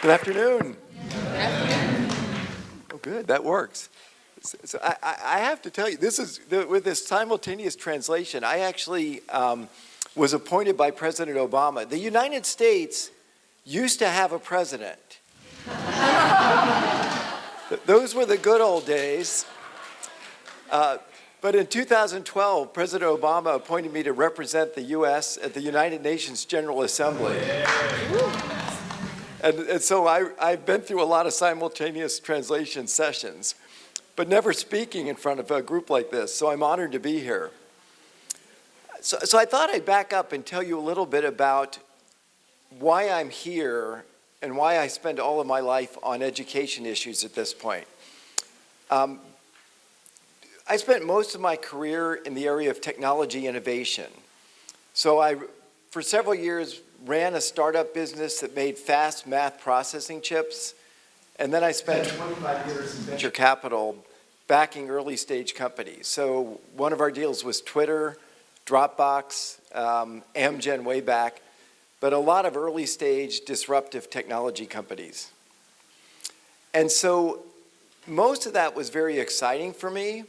Good afternoon. Oh, good. That works. So I have to tell you, with this simultaneous translation, I actually was appointed by President Obama. The United States used to have a president. Those were the good old days. But in 2012, President Obama appointed me to represent the U.S. at the United Nations General Assembly. And so I've been through a lot of simultaneous translation sessions, but never speaking in front of a group like this, so I'm honored to be here. So I thought I'd back up and tell you a little bit about why I'm here and why I spend all of my life on education issues at this point. I spent most of my career in the area of technology innovation. So I, for several years, ran a startup business that made fast math processing chips. And then I spent 25 years in venture capital backing early stage companies. So one of our deals was Twitter, Dropbox, Amgen way back, but a lot of early stage disruptive technology companies. And so most of that was very exciting for me,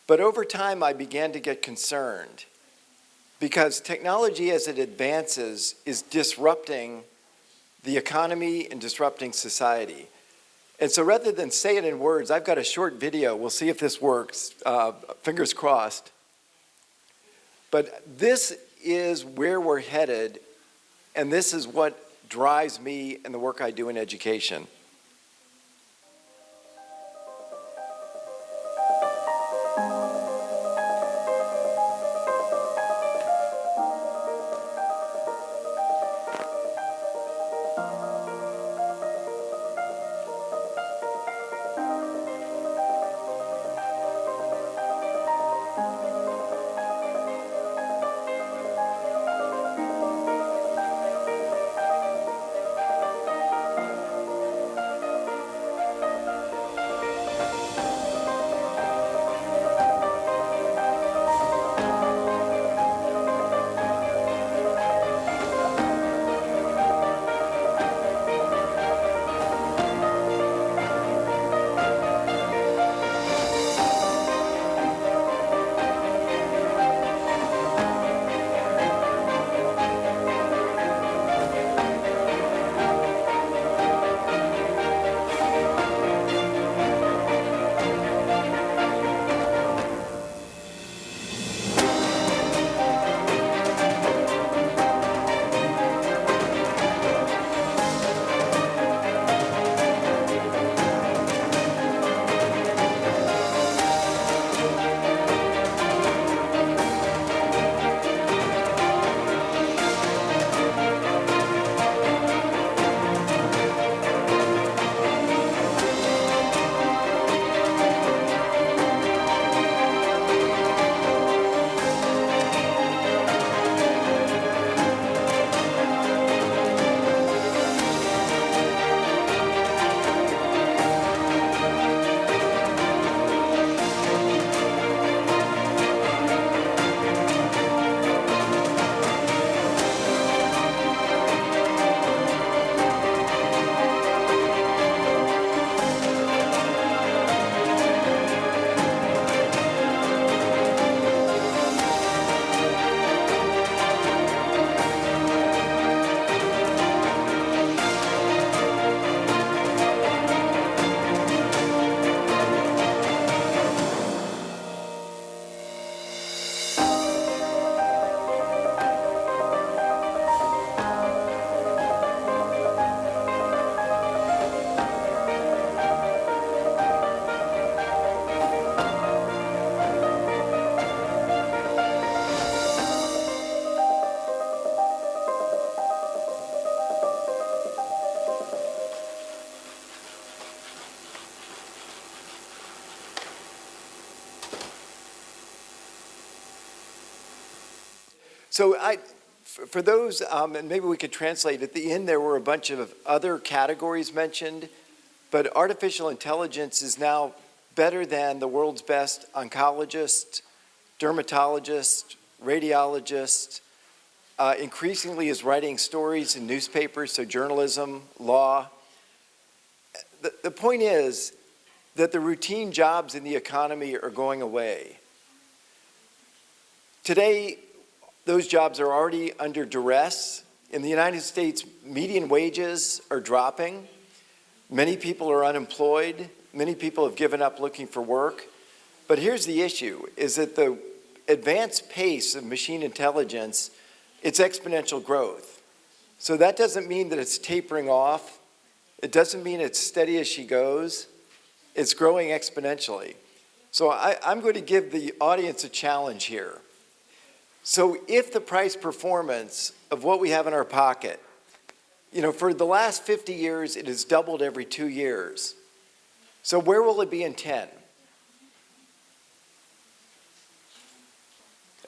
but over time I began to get concerned because technology as it advances is disrupting the economy and disrupting society. And so rather than say it in words, I've got a short video. We'll see if this works, fingers crossed. But this is where we're headed, and this is what drives me and the work I do in education. So for those, and maybe we could translate, at the end there were a bunch of other categories mentioned, but artificial intelligence is now better than the world's best oncologist, dermatologist, radiologist, increasingly is writing stories in newspapers, so journalism, law. The point is that the routine jobs in the economy are going away. Today, those jobs are already under duress. In the United States, median wages are dropping. Many people are unemployed. Many people have given up looking for work. But here's the issue, is that the advanced pace of machine intelligence, it's exponential growth. So that doesn't mean that it's tapering off. It doesn't mean it's steady as she goes. It's growing exponentially. So I'm going to give the audience a challenge here. So if the price performance of what we have in our pocket, for the last 50 years, it has doubled every 2 years. So where will it be in 10?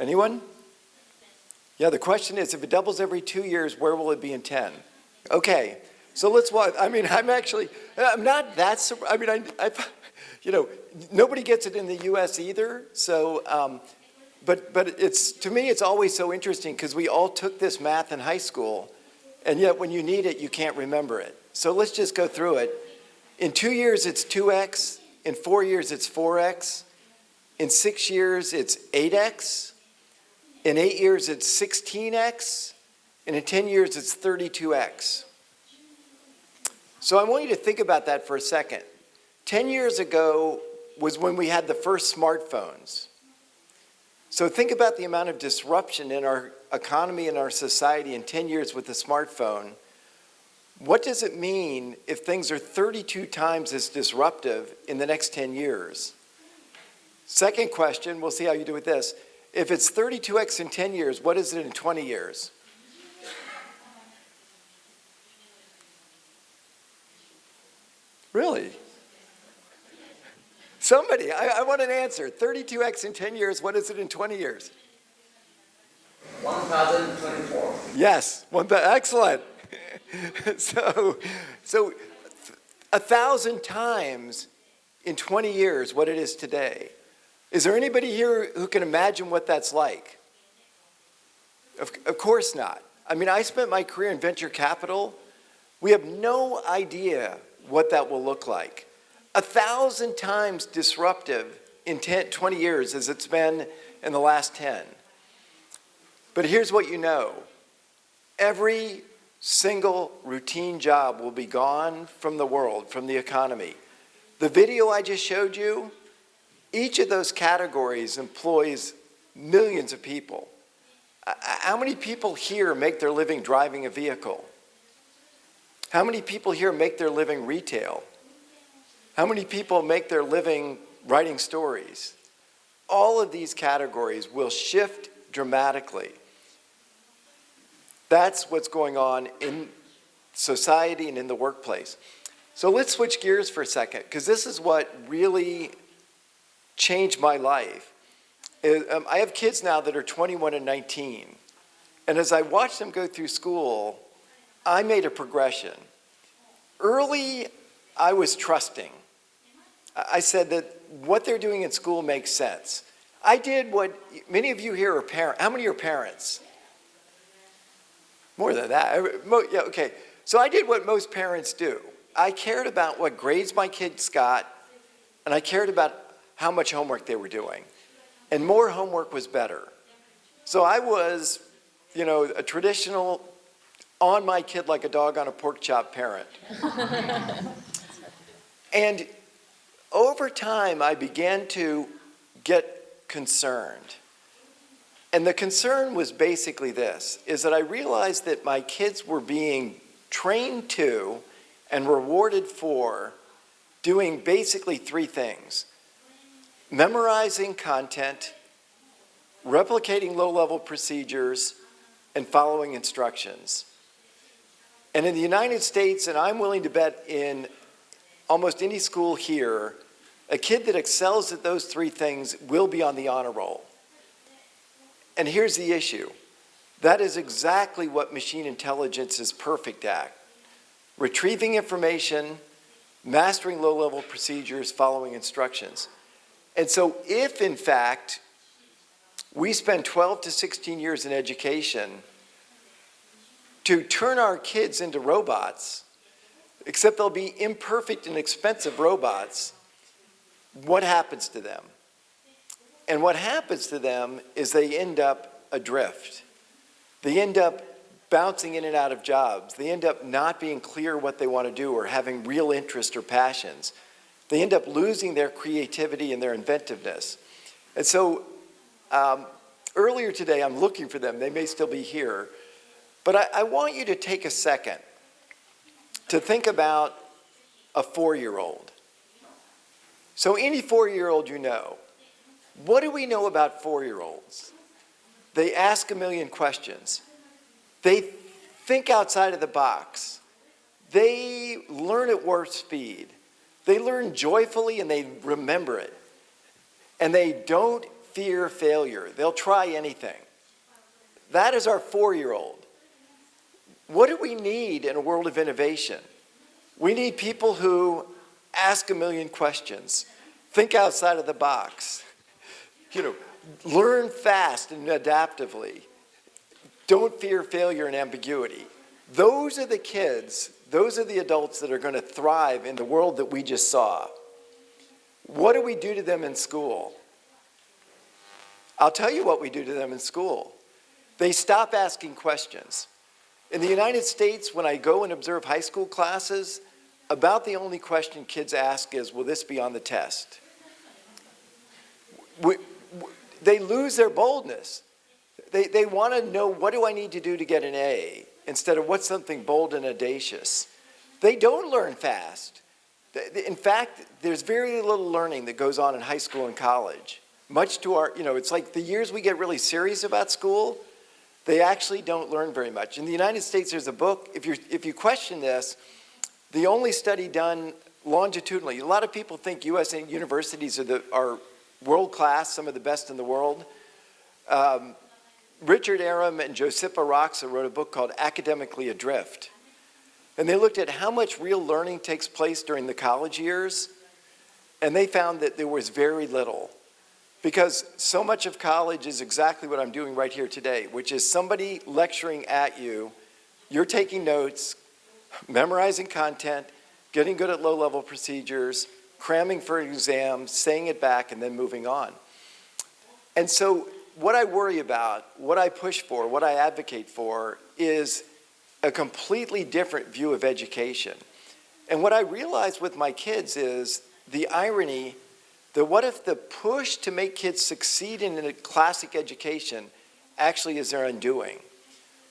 Anyone? Yeah, the question is, if it doubles every 2 years, where will it be in 10? Okay, so let's watch. I'm not that, nobody gets it in the US either, so, but to me, it's always so interesting because we all took this math in high school, and yet when you need it, you can't remember it. So let's just go through it. In 2 years, it's 2x. In 4 years, it's 4x. In 6 years, it's 8x. In 8 years, it's 16x. And in 10 years, it's 32x. So I want you to think about that for a second. 10 years ago was when we had the first smartphones. So think about the amount of disruption in our economy and our society in 10 years with the smartphone. What does it mean if things are 32 times as disruptive in the next 10 years? Second question, we'll see how you do with this. If it's 32x in 10 years, what is it in 20 years? Really? Somebody, I want an answer. 32x in 10 years, what is it in 20 years? 1024. Yes, excellent. So 1,000 times in 20 years what it is today. Is there anybody here who can imagine what that's like? Of course not. I spent my career in venture capital. We have no idea what that will look like. 1,000 times disruptive in 20 years as it's been in the last 10. But here's what you know. Every single routine job will be gone from the world, from the economy. The video I just showed you, each of those categories employs millions of people. How many people here make their living driving a vehicle? How many people here make their living retail? How many people make their living writing stories? All of these categories will shift dramatically. That's what's going on in society and in the workplace. So let's switch gears for a second, because this is what really changed my life. I have kids now that are 21 and 19. And as I watched them go through school, I made a progression. Early, I was trusting. I said that what they're doing in school makes sense. I did what many of you here are parents. How many are parents? More than that. Yeah, okay. So I did what most parents do. I cared about what grades my kids got, and I cared about how much homework they were doing. And more homework was better. So I was, a traditional on my kid like a dog on a pork chop parent. And over time, I began to get concerned. And the concern was basically this, is that I realized that my kids were being trained to and rewarded for doing basically three things: memorizing content, replicating low-level procedures, and following instructions. And in the United States, and I'm willing to bet in almost any school here, a kid that excels at those three things will be on the honor roll. And here's the issue. That is exactly what machine intelligence is perfect at: retrieving information, mastering low-level procedures, following instructions. And so if, in fact, we spend 12 to 16 years in education to turn our kids into robots, except they'll be imperfect and expensive robots, what happens to them? And what happens to them is they end up adrift. They end up bouncing in and out of jobs. They end up not being clear what they want to do or having real interest or passions. They end up losing their creativity and their inventiveness. And so earlier today, I'm looking for them. They may still be here. But I want you to take a second to think about a 4-year-old. So any 4-year-old you know, what do we know about 4-year-olds? They ask a million questions. They think outside of the box. They learn at warp speed. They learn joyfully and they remember it. And they don't fear failure. They'll try anything. That is our 4-year-old. What do we need in a world of innovation? We need people who ask a million questions, think outside of the box, learn fast and adaptively, don't fear failure and ambiguity. Those are the kids, those are the adults that are going to thrive in the world that we just saw. What do we do to them in school? I'll tell you what we do to them in school. They stop asking questions. In the United States, when I go and observe high school classes, about the only question kids ask is, will this be on the test? They lose their boldness. They want to know, what do I need to do to get an A, instead of what's something bold and audacious. They don't learn fast. In fact, there's very little learning that goes on in high school and college. Much to our, it's like the years we get really serious about school, they actually don't learn very much. In the United States, there's a book, if you question this, the only study done longitudinally, a lot of people think U.S. universities are world-class, some of the best in the world. Richard Aram and Josipha Roxa wrote a book called Academically Adrift. And they looked at how much real learning takes place during the college years, and they found that there was very little. Because so much of college is exactly what I'm doing right here today, which is somebody lecturing at you, you're taking notes, memorizing content, getting good at low-level procedures, cramming for exams, saying it back, and then moving on. And so what I worry about, what I push for, what I advocate for is a completely different view of education. And what I realize with my kids is the irony that what if the push to make kids succeed in a classic education actually is their undoing?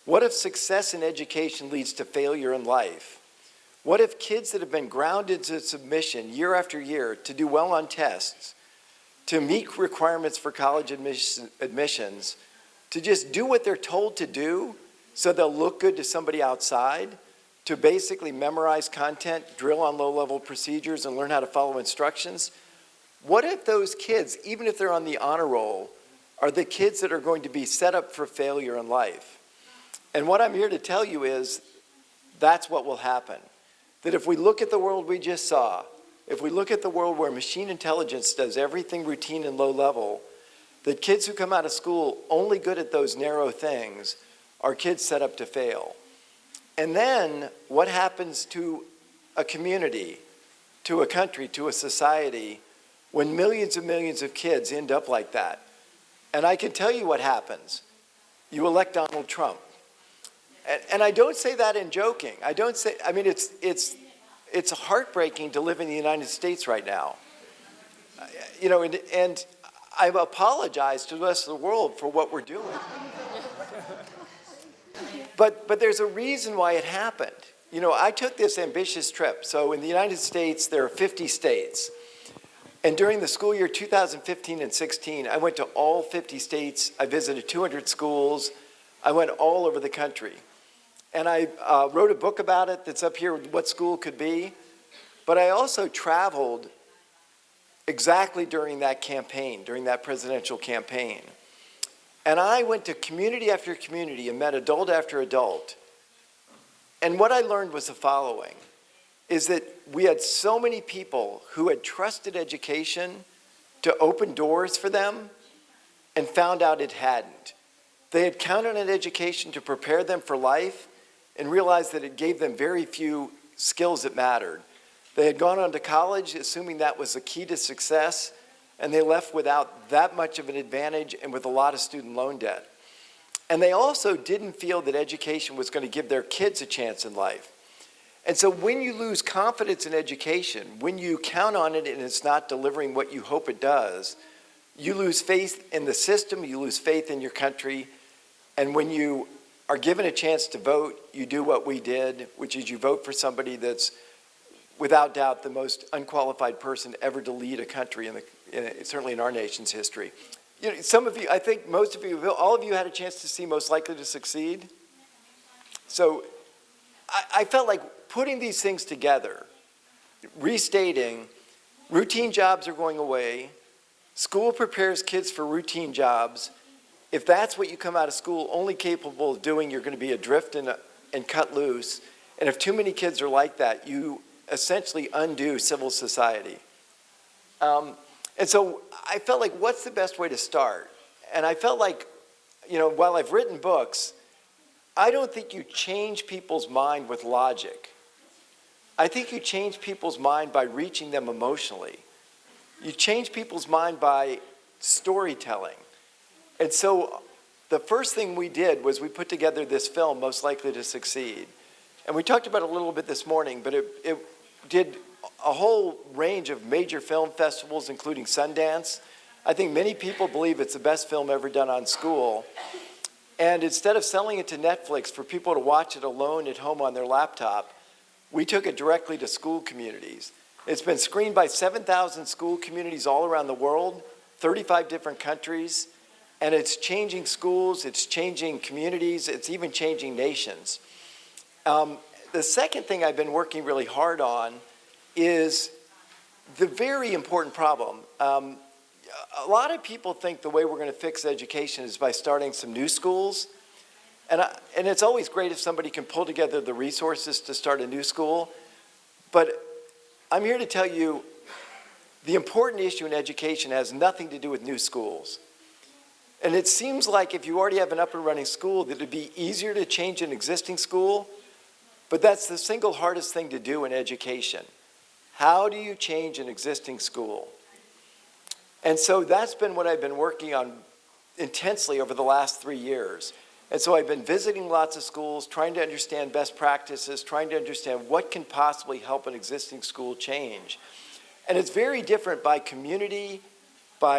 What if success in education leads to failure in life? What if kids that have been grounded to submission year after year to do well on tests, to meet requirements for college admissions, to just do what they're told to do so they'll look good to somebody outside, to basically memorize content, drill on low-level procedures, and learn how to follow instructions? What if those kids, even if they're on the honor roll, are the kids that are going to be set up for failure in life? And what I'm here to tell you is that's what will happen. That if we look at the world we just saw, if we look at the world where machine intelligence does everything routine and low level, that kids who come out of school only good at those narrow things are kids set up to fail. And then what happens to a community, to a country, to a society, when millions and millions of kids end up like that? And I can tell you what happens. You elect Donald Trump. And I don't say that in joking. I mean, it's heartbreaking to live in the United States right now. And I've apologized to the rest of the world for what we're doing. But there's a reason why it happened. I took this ambitious trip. So in the United States, there are 50 states. And during the school year 2015 and 16, I went to all 50 states. I visited 200 schools. I went all over the country. And I wrote a book about it that's up here, What School Could Be. But I also traveled exactly during that campaign, during that presidential campaign. And I went to community after community and met adult after adult. And what I learned was the following, is that we had so many people who had trusted education to open doors for them and found out it hadn't. They had counted on education to prepare them for life, and realized that it gave them very few skills that mattered. They had gone on to college assuming that was the key to success, and they left without that much of an advantage and with a lot of student loan debt. And they also didn't feel that education was going to give their kids a chance in life. And so when you lose confidence in education, when you count on it and it's not delivering what you hope it does, you lose faith in the system, you lose faith in your country, and when you are given a chance to vote, you do what we did, which is you vote for somebody that's without doubt the most unqualified person ever to lead a country, certainly in our nation's history. You know, some of you, I think most of you, all of you had a chance to see Most Likely to Succeed. So I felt like putting these things together, restating, routine jobs are going away, school prepares kids for routine jobs. If that's what you come out of school only capable of doing, you're going to be adrift and cut loose. And if too many kids are like that, you essentially undo civil society. And so I felt like, what's the best way to start? And I felt like, you know, while I've written books, I don't think you change people's mind with logic. I think you change people's mind by reaching them emotionally. You change people's mind by storytelling. And so the first thing we did was we put together this film, Most Likely to Succeed. And we talked about it a little bit this morning, but it did a whole range of major film festivals, including Sundance. I think many people believe it's the best film ever done on school. And instead of selling it to Netflix for people to watch it alone at home on their laptop, we took it directly to school communities. It's been screened by 7,000 school communities all around the world, 35 different countries, and it's changing schools, it's changing communities, it's even changing nations. The second thing I've been working really hard on is the very important problem. A lot of people think the way we're going to fix education is by starting some new schools. And it's always great if somebody can pull together the resources to start a new school. But I'm here to tell you the important issue in education has nothing to do with new schools. And it seems like if you already have an up and running school, that it'd be easier to change an existing school. But that's the single hardest thing to do in education. How do you change an existing school? And so that's been what I've been working on intensely over the last 3 years. And so I've been visiting lots of schools, trying to understand best practices, trying to understand what can possibly help an existing school change. And it's very different by community,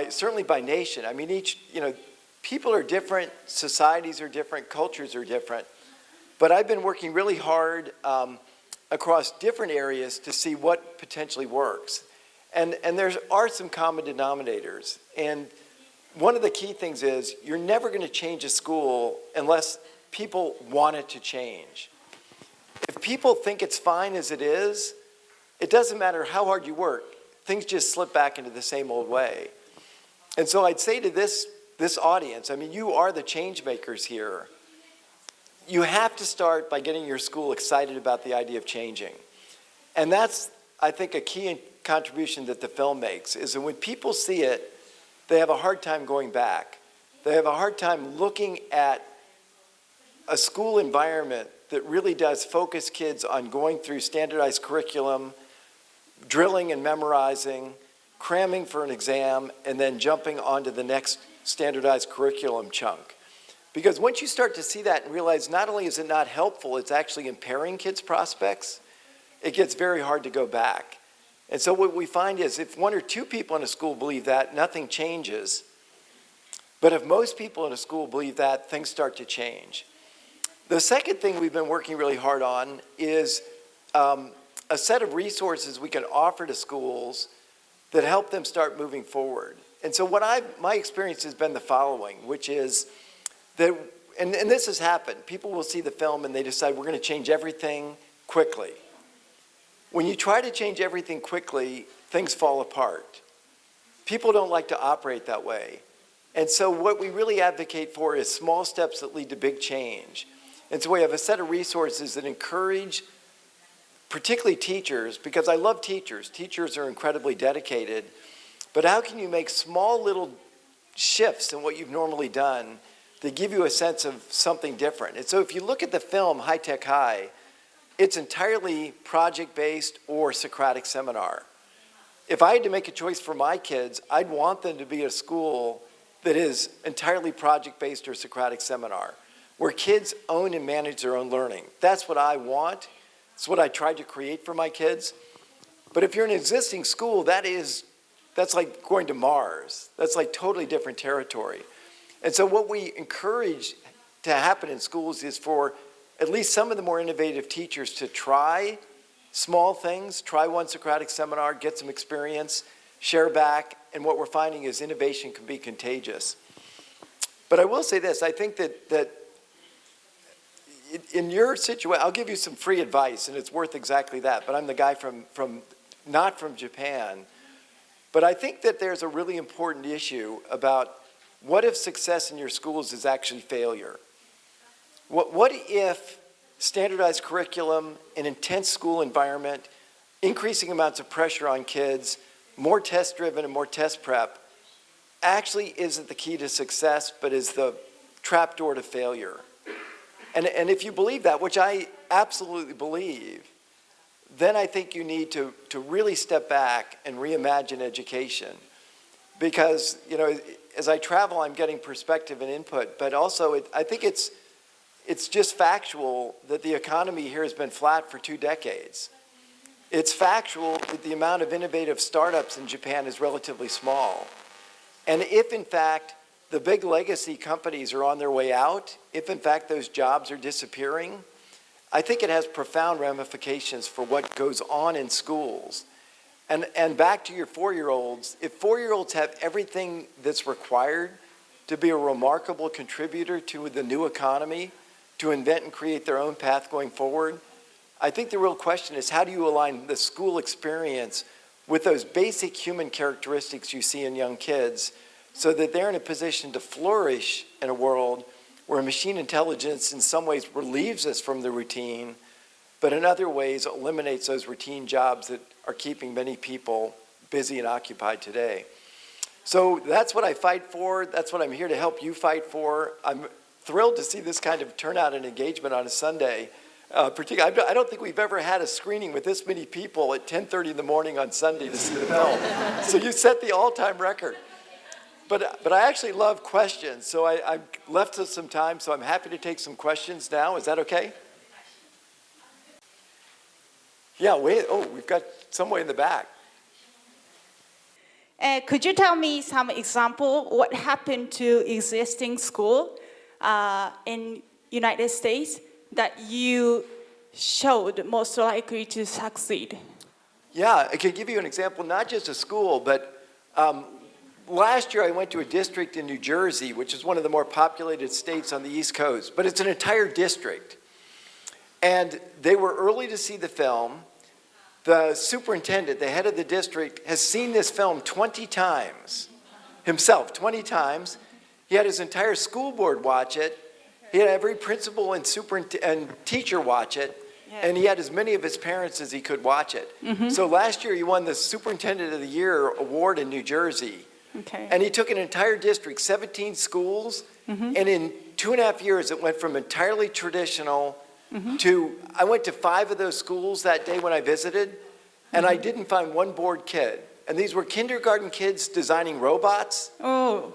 certainly by nation. I mean, people are different, societies are different, cultures are different. But I've been working really hard across different areas to see what potentially works. And there are some common denominators. And one of the key things is you're never going to change a school unless people want it to change. If people think it's fine as it is, it doesn't matter how hard you work. Things just slip back into the same old way. And so I'd say to this audience, I mean, you are the change makers here. You have to start by getting your school excited about the idea of changing. And that's, I think, a key contribution that the film makes, is that when people see it, they have a hard time going back. They have a hard time looking at a school environment that really does focus kids on going through standardized curriculum, drilling and memorizing, cramming for an exam, and then jumping onto the next standardized curriculum chunk. Because once you start to see that and realize not only is it not helpful, it's actually impairing kids' prospects, it gets very hard to go back. And so what we find is if 1 or 2 people in a school believe that, nothing changes. But if most people in a school believe that, things start to change. The second thing we've been working really hard on is a set of resources we can offer to schools that help them start moving forward. And so my experience has been the following, which is that, and this has happened, people will see the film and they decide we're going to change everything quickly. When you try to change everything quickly, things fall apart. People don't like to operate that way. And so what we really advocate for is small steps that lead to big change. And so we have a set of resources that encourage particularly teachers, because I love teachers. Teachers are incredibly dedicated. But how can you make small little shifts in what you've normally done They give you a sense of something different. And so if you look at the film High Tech High, it's entirely project-based or Socratic seminar. If I had to make a choice for my kids, I'd want them to be at a school that is entirely project-based or Socratic seminar, where kids own and manage their own learning. That's what I want. It's what I tried to create for my kids. But if you're in an existing school, that's like going to Mars. That's like totally different territory. And so what we encourage to happen in schools is for at least some of the more innovative teachers to try small things, try one Socratic seminar, get some experience, share back, and what we're finding is innovation can be contagious. But I will say this, I think that in your situation, I'll give you some free advice, and it's worth exactly that, but I'm the guy not from Japan. But I think that there's a really important issue about what if success in your schools is actually failure? What if standardized curriculum, an intense school environment, increasing amounts of pressure on kids, more test-driven and more test prep, actually isn't the key to success, but is the trapdoor to failure? And if you believe that, which I absolutely believe, then I think you need to really step back and reimagine education. Because, you know, as I travel, I'm getting perspective and input, but also I think it's just factual that the economy here has been flat for 2 decades. It's factual that the amount of innovative startups in Japan is relatively small. And if, in fact, the big legacy companies are on their way out, if, in fact, those jobs are disappearing, I think it has profound ramifications for what goes on in schools. And back to your 4-year-olds, if 4-year-olds have everything that's required to be a remarkable contributor to the new economy, to invent and create their own path going forward, I think the real question is, how do you align the school experience with those basic human characteristics you see in young kids so that they're in a position to flourish in a world where machine intelligence in some ways relieves us from the routine, but in other ways eliminates those routine jobs that are keeping many people busy and occupied today. So that's what I fight for. That's what I'm here to help you fight for. I'm thrilled to see this kind of turnout and engagement on a Sunday. Particularly, I don't think we've ever had a screening with this many people at 10:30 in the morning on Sunday to see the film. So you set the all-time record. But I actually love questions, so I left us some time, so I'm happy to take some questions now. Is that okay? Yeah, we've got some way in the back. Could you tell me some example what happened to existing school in United States that you showed most likely to succeed? Yeah, I could give you an example, not just a school, but last year I went to a district in New Jersey, which is one of the more populated states on the East Coast, but it's an entire district. And they were early to see the film. The superintendent, the head of the district, has seen this film 20 times, himself, 20 times. He had his entire school board watch it. He had every principal and teacher watch it. Yeah. And he had as many of his parents as he could watch it. Mm-hmm. So last year he won the Superintendent of the Year award in New Jersey. Okay. And he took an entire district, 17 schools, mm-hmm. and in 2.5 years it went from entirely traditional to, I went to 5 of those schools that day when I visited, and I didn't find one bored kid. And these were kindergarten kids designing robots,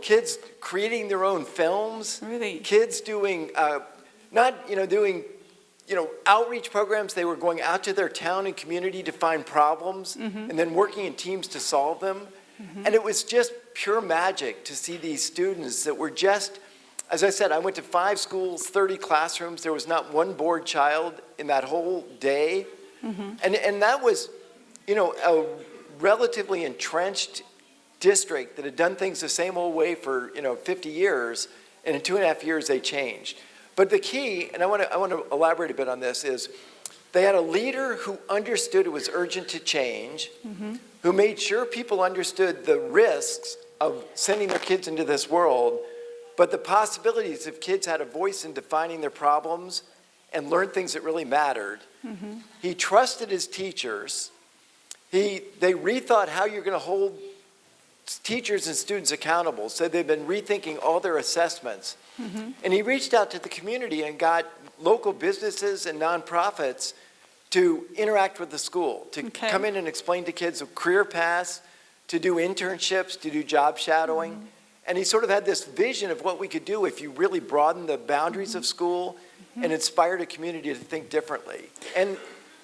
kids creating their own films, really? Kids doing, doing outreach programs. They were going out to their town and community to find problems, and then working in teams to solve them. And it was just pure magic to see these students that were just, as I said, I went to 5 schools, 30 classrooms. There was not one bored child in that whole day. And that was, a relatively entrenched district that had done things the same old way for, 50 years. And in 2.5 years, they changed. But the key, and I want to elaborate a bit on this, is they had a leader who understood it was urgent to change, who made sure people understood the risks of sending their kids into this world, but the possibilities if kids had a voice in defining their problems and learned things that really mattered. He trusted his teachers. They rethought how you're going to hold teachers and students accountable. So they've been rethinking all their assessments. And he reached out to the community and got local businesses and nonprofits to interact with the school, to come in and explain to kids career paths, to do internships, to do job shadowing. And he sort of had this vision of what we could do if you really broaden the boundaries of school and inspired a community to think differently. And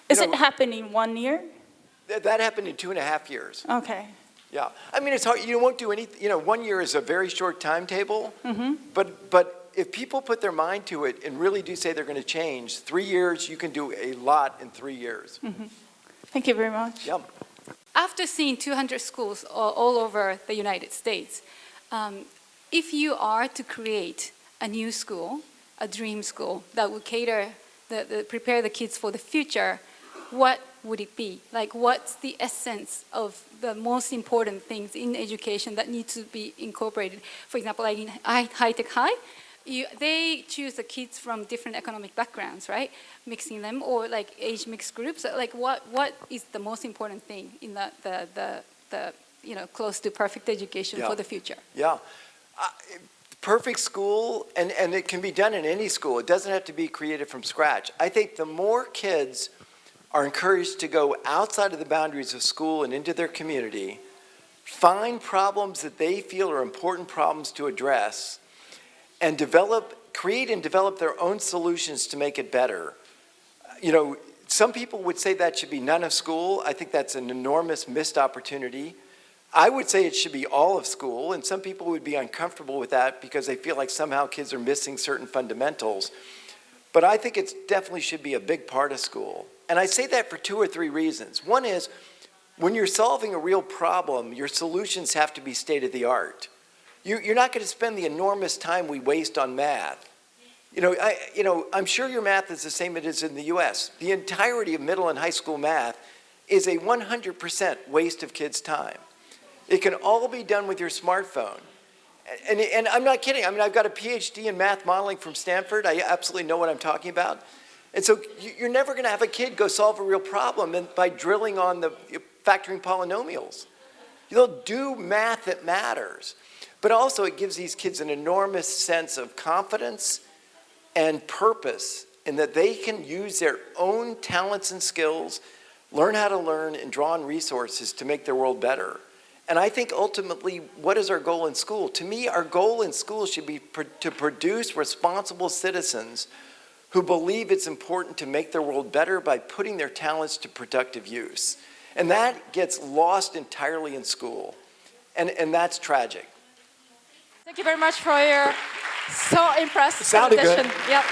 Is it happening 1 year? that happened in 2.5 years. Okay. Yeah, I mean, it's hard. You won't do anything. 1 year is a very short timetable. But if people put their mind to it and really do say they're going to change, 3 years, you can do a lot in 3 years. Thank you very much. Yeah. After seeing 200 schools all over the United States, if you are to create a new school, a dream school that would prepare the kids for the future, what would it be? Like, what's the essence of the most important things in education that need to be incorporated? For example, like in high-tech high, they choose the kids from different economic backgrounds, right? Mixing them, or like age mixed groups. Like, what is the most important thing in the close to perfect education for the future? Yeah. Perfect school, and it can be done in any school. It doesn't have to be created from scratch. I think the more kids are encouraged to go outside of the boundaries of school and into their community, find problems that they feel are important problems to address, and create and develop their own solutions to make it better. Some people would say that should be none of school. I think that's an enormous missed opportunity. I would say it should be all of school, and some people would be uncomfortable with that because they feel like somehow kids are missing certain fundamentals. But I think it definitely should be a big part of school. And I say that for 2 or 3 reasons. One is, when you're solving a real problem, your solutions have to be state-of-the-art. You're not going to spend the enormous time we waste on math. I'm sure your math is the same as it is in the US. The entirety of middle and high school math is a 100% waste of kids' time. It can all be done with your smartphone. And I'm not kidding. I mean, I've got a PhD in math modeling from Stanford. I absolutely know what I'm talking about. And so you're never going to have a kid go solve a real problem by drilling on the factoring polynomials. They'll do math that matters. But also it gives these kids an enormous sense of confidence and purpose in that they can use their own talents and skills, learn how to learn, and draw on resources to make their world better. And I think ultimately, what is our goal in school? To me, our goal in school should be to produce responsible citizens who believe it's important to make their world better by putting their talents to productive use. And that gets lost entirely in school. And that's tragic. Thank you very much for your so impressive Sounded good. presentation. Yep.